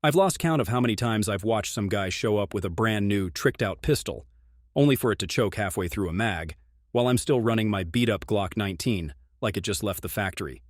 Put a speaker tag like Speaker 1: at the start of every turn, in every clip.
Speaker 1: I've lost count of how many times I've watched some guy show up with a brand new, tricked-out pistol, only for it to choke halfway through a mag, while I'm still running my beat-up Glock 19, like it just left the factory.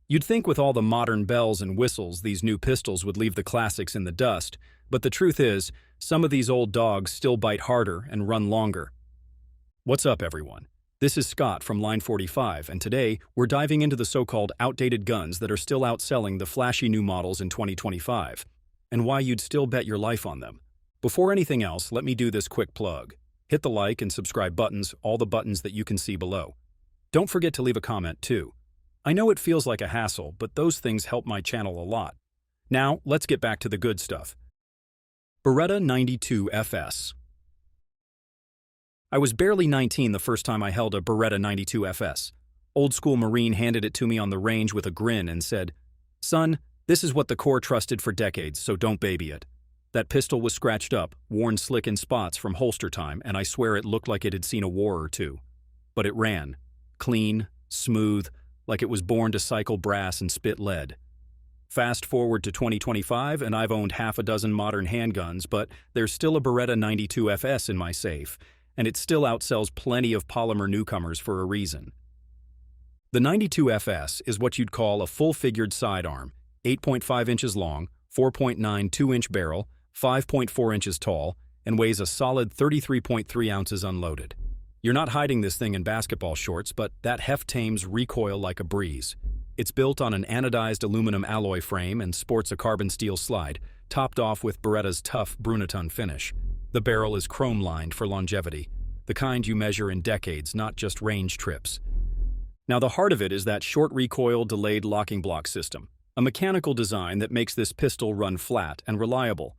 Speaker 1: You'd think with all the modern bells and whistles, these new pistols would leave the classics in the dust, but the truth is, some of these old dogs still bite harder and run longer. What's up, everyone? This is Scott from Line45, and today we're diving into the so-called outdated guns that are still outselling the flashy new models in 2025, and why you'd still bet your life on them. Before anything else, let me do this quick plug. Hit the like and subscribe buttons, all the buttons that you can see below. Don't forget to leave a comment, too. I know it feels like a hassle, but those things help my channel a lot. Now, let's get back to the good stuff. Beretta 92 FS. I was barely 19 the first time I held a Beretta 92 FS. Old school Marine handed it to me on the range with a grin and said, "Son, this is what the Corps trusted for decades, so don't baby it." That pistol was scratched up, worn slick in spots from holster time, and I swear it looked like it had seen a war or two. But it ran. Clean, smooth, like it was born to cycle brass and spit lead. Fast forward to 2025, and I've owned half a dozen modern handguns, but there's still a Beretta 92 FS in my safe, and it still outsells plenty of polymer newcomers for a reason. The 92 FS is what you'd call a full-figured sidearm, 8.5 inches long, 4.9 2-inch barrel, 5.4 inches tall, and weighs a solid 33.3 ounces unloaded. You're not hiding this thing in basketball shorts, but that heft tames recoil like a breeze. It's built on an anodized aluminum alloy frame and sports a carbon steel slide, topped off with Beretta's tough Brunaton finish. The barrel is chrome-lined for longevity, the kind you measure in decades, not just range trips. Now, the heart of it is that short recoil delayed locking block system, a mechanical design that makes this pistol run flat and reliable.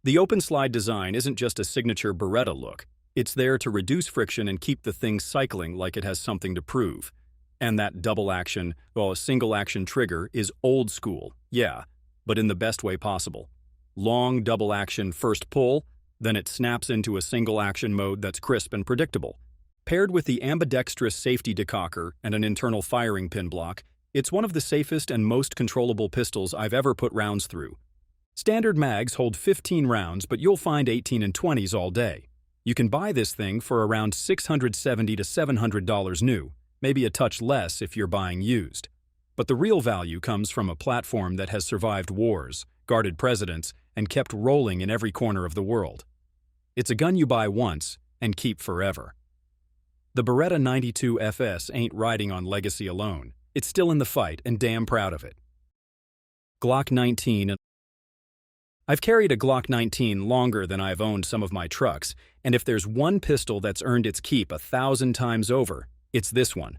Speaker 1: The open slide design isn't just a signature Beretta look. It's there to reduce friction and keep the thing cycling like it has something to prove. And that double action, a single action trigger is old school, yeah, but in the best way possible. Long double action first pull, then it snaps into a single action mode that's crisp and predictable. Paired with the ambidextrous safety decocker and an internal firing pin block, it's one of the safest and most controllable pistols I've ever put rounds through. Standard mags hold 15 rounds, but you'll find 18 and 20s all day. You can buy this thing for around $670 to $700 new, maybe a touch less if you're buying used. But the real value comes from a platform that has survived wars, guarded presidents, and kept rolling in every corner of the world. It's a gun you buy once and keep forever. The Beretta 92 FS ain't riding on legacy alone. It's still in the fight and damn proud of it. Glock 19. I've carried a Glock 19 longer than I've owned some of my trucks, and if there's one pistol that's earned its keep 1,000 times over, it's this one.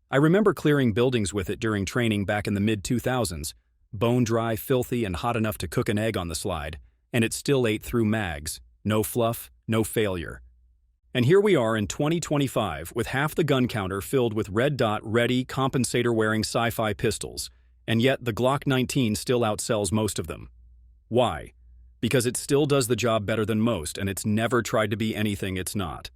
Speaker 1: I remember clearing buildings with it during training back in the mid-2000s, bone dry, filthy, and hot enough to cook an egg on the slide, and it still ate through mags. No fluff, no failure. And here we are in 2025 with half the gun counter filled with red dot ready compensator-wearing sci-fi pistols, and yet the Glock 19 still outsells most of them. Why? Because it still does the job better than most, and it's never tried to be anything it's not.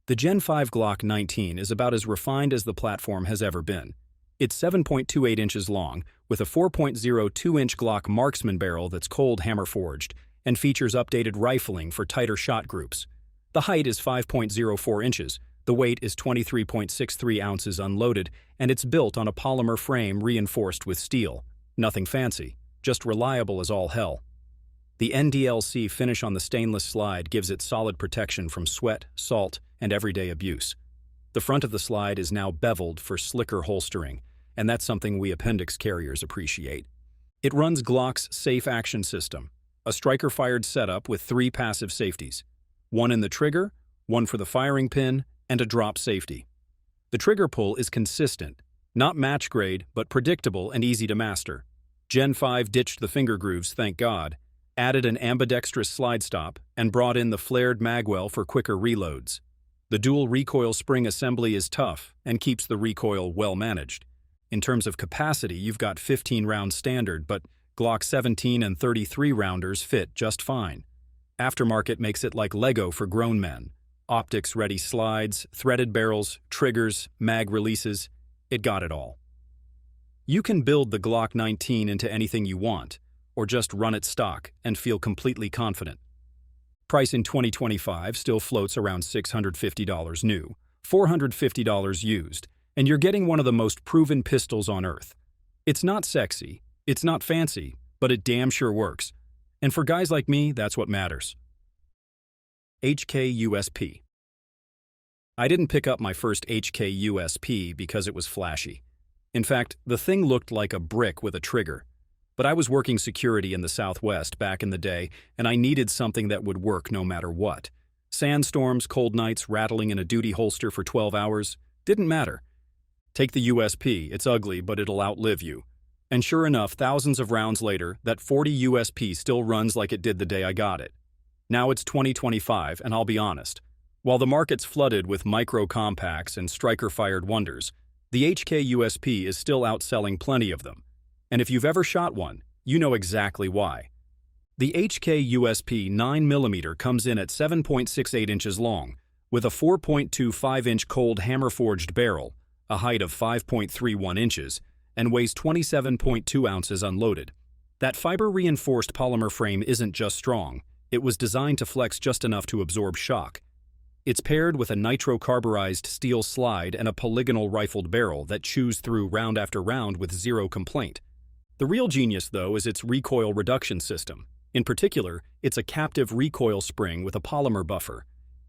Speaker 1: The Gen 5 Glock 19 is about as refined as the platform has ever been. It's 7.28 inches long, with a 4.02-inch Glock marksman barrel that's cold hammer forged, and features updated rifling for tighter shot groups. The height is 5.04 inches, the weight is 23.63 ounces unloaded, and it's built on a polymer frame reinforced with steel. Nothing fancy, just reliable as all hell. The NDLC finish on the stainless slide gives it solid protection from sweat, salt, and everyday abuse. The front of the slide is now beveled for slicker holstering, and that's something we appendix carriers appreciate. It runs Glock's Safe Action System, a striker-fired setup with 3 passive safeties. One in the trigger, one for the firing pin, and a drop safety. The trigger pull is consistent, not match grade, but predictable and easy to master. Gen 5 ditched the finger grooves, thank God, added an ambidextrous slide stop, and brought in the flared magwell for quicker reloads. The dual recoil spring assembly is tough and keeps the recoil well managed. In terms of capacity, you've got 15 rounds standard, but Glock 17 and 33 rounders fit just fine. Aftermarket makes it like Lego for grown men. Optics-ready slides, threaded barrels, triggers, mag releases. It got it all. You can build the Glock 19 into anything you want, or just run it stock and feel completely confident. Price in 2025 still floats around $650 new, $450 used, and you're getting one of the most proven pistols on earth. It's not sexy, it's not fancy, but it damn sure works. And for guys like me, that's what matters. HKUSP. I didn't pick up my first HKUSP because it was flashy. In fact, the thing looked like a brick with a trigger. But I was working security in the Southwest back in the day, and I needed something that would work no matter what. Sandstorms, cold nights, rattling in a duty holster for 12 hours, didn't matter. Take the USP, it's ugly, but it'll outlive you. And sure enough, thousands of rounds later, that 40 USP still runs like it did the day I got it. Now it's 2025, and I'll be honest. While the market's flooded with micro-compacts and striker-fired wonders, the HKUSP is still outselling plenty of them. And if you've ever shot one, you know exactly why. The HKUSP 9mm comes in at 7.68 inches long, with a 4.25-inch cold hammer-forged barrel, a height of 5.31 inches, and weighs 27.2 ounces unloaded. That fiber-reinforced polymer frame isn't just strong, it was designed to flex just enough to absorb shock. It's paired with a nitro-carburized steel slide and a polygonal rifled barrel that chews through round after round with zero complaint. The real genius, though, is its recoil reduction system. In particular, it's a captive recoil spring with a polymer buffer.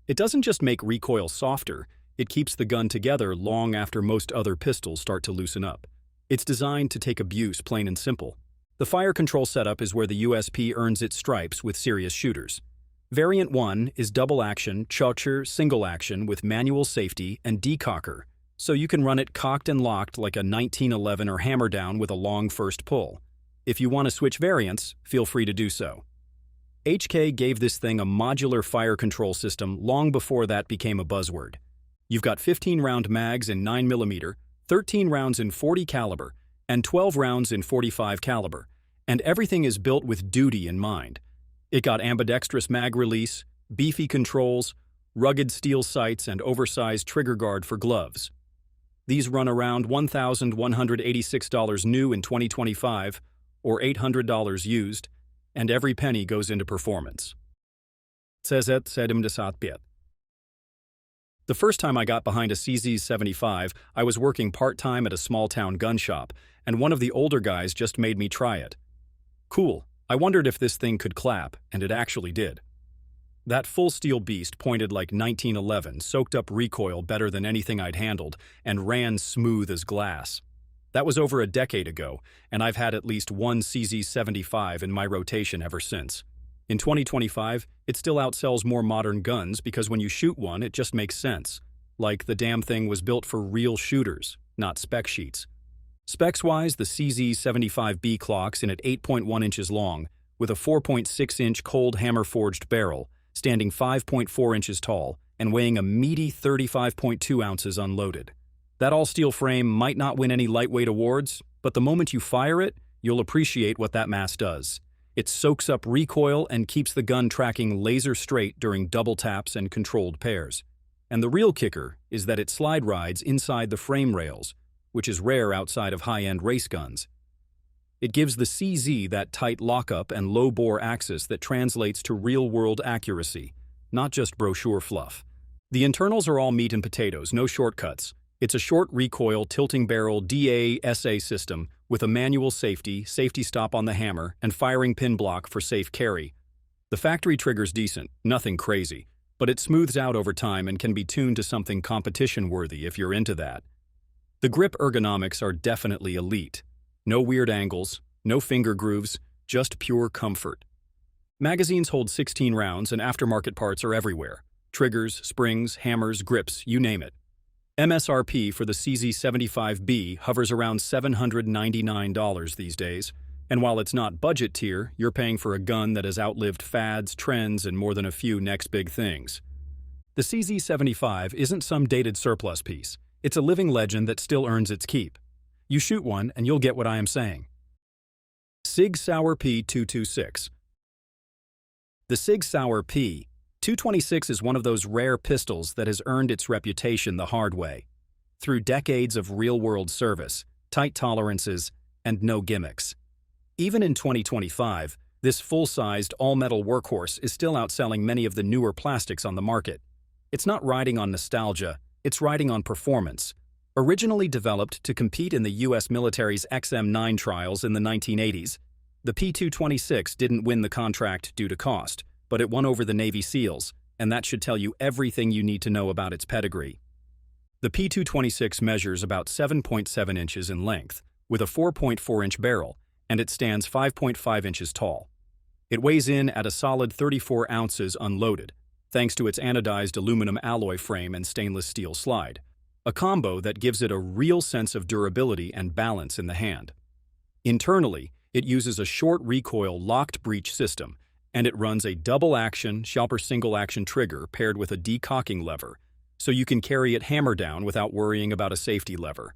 Speaker 1: It doesn't just make recoil softer, it keeps the gun together long after most other pistols start to loosen up. It's designed to take abuse, plain and simple. The fire control setup is where the USP earns its stripes with serious shooters. Variant 1 is double-action, Chaucher single-action with manual safety and decocker, so you can run it cocked and locked like a 1911 or hammer down with a long first pull. If you want to switch variants, feel free to do so. HK gave this thing a modular fire control system long before that became a buzzword. You've got 15-round mags in 9mm, 13 rounds in 40 caliber, and 12 rounds in 45 caliber, and everything is built with duty in mind. It got ambidextrous mag release, beefy controls, rugged steel sights, and oversized trigger guard for gloves. These run around $1,186 new in 2025, or $800 used, and every penny goes into performance. CZ 75. The first time I got behind a CZ 75, I was working part-time at a small-town gun shop, and one of the older guys just made me try it. Cool. I wondered if this thing could clap, and it actually did. That full steel beast pointed like 1911, soaked up recoil better than anything I'd handled, and ran smooth as glass. That was over a decade ago, and I've had at least one CZ 75 in my rotation ever since. In 2025, it still outsells more modern guns because when you shoot one, it just makes sense. Like the damn thing was built for real shooters, not spec sheets. Specs-wise, the CZ 75B clocks in at 8.1 inches long, with a 4.6-inch cold hammer-forged barrel, standing 5.4 inches tall, and weighing a meaty 35.2 ounces unloaded. That all-steel frame might not win any lightweight awards, but the moment you fire it, you'll appreciate what that mass does. It soaks up recoil and keeps the gun tracking laser straight during double taps and controlled pairs. And the real kicker is that it slide rides inside the frame rails, which is rare outside of high-end race guns. It gives the CZ that tight lockup and low-bore axis that translates to real-world accuracy, not just brochure fluff. The internals are all meat and potatoes, no shortcuts. It's a short recoil tilting barrel DASA system with a manual safety stop on the hammer, and firing pin block for safe carry. The factory trigger's decent, nothing crazy, but it smooths out over time and can be tuned to something competition-worthy if you're into that. The grip ergonomics are definitely elite. No weird angles, no finger grooves, just pure comfort. Magazines hold 16 rounds and aftermarket parts are everywhere. Triggers, springs, hammers, grips, you name it. MSRP for the CZ 75B hovers around $799 these days, and while it's not budget tier, you're paying for a gun that has outlived fads, trends, and more than a few next big things. The CZ 75 isn't some dated surplus piece. It's a living legend that still earns its keep. You shoot one and you'll get what I am saying. Sig Sauer P226. The Sig Sauer P226 is one of those rare pistols that has earned its reputation the hard way, through decades of real-world service, tight tolerances, and no gimmicks. Even in 2025, this full-sized, all-metal workhorse is still outselling many of the newer plastics on the market. It's not riding on nostalgia, it's riding on performance. Originally developed to compete in the U.S. military's XM9 trials in the 1980s, the P226 didn't win the contract due to cost, but it won over the Navy SEALs, and that should tell you everything you need to know about its pedigree. The P226 measures about 7.7 inches in length, with a 4.4-inch barrel, and it stands 5.5 inches tall. It weighs in at a solid 34 ounces unloaded, thanks to its anodized aluminum alloy frame and stainless steel slide, a combo that gives it a real sense of durability and balance in the hand. Internally, it uses a short recoil locked breech system, and it runs a double-action, sharper single-action trigger paired with a decocking lever, so you can carry it hammer down without worrying about a safety lever.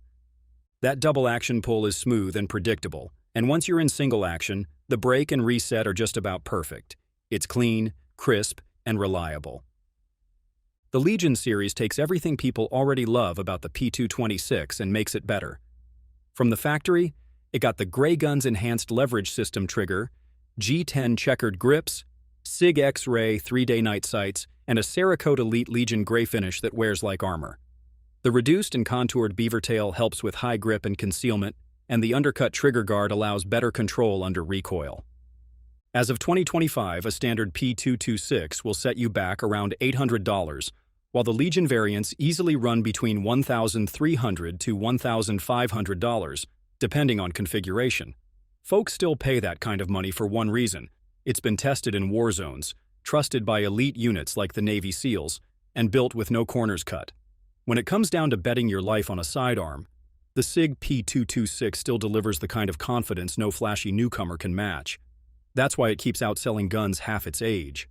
Speaker 1: That double-action pull is smooth and predictable, and once you're in single action, the brake and reset are just about perfect. It's clean, crisp, and reliable. The Legion series takes everything people already love about the P226 and makes it better. From the factory, it got the Gray Guns Enhanced Leverage System trigger, G10 checkered grips, Sig X-Ray 3-day night sights, and a Cerakote Elite Legion gray finish that wears like armor. The reduced and contoured beaver tail helps with high grip and concealment, and the undercut trigger guard allows better control under recoil. As of 2025, a standard P226 will set you back around $800, while the Legion variants easily run between $1,300 to $1,500, depending on configuration. Folks still pay that kind of money for one reason: it's been tested in war zones, trusted by elite units like the Navy SEALs, and built with no corners cut. When it comes down to betting your life on a sidearm, the Sig P226 still delivers the kind of confidence no flashy newcomer can match. That's why it keeps outselling guns half its age.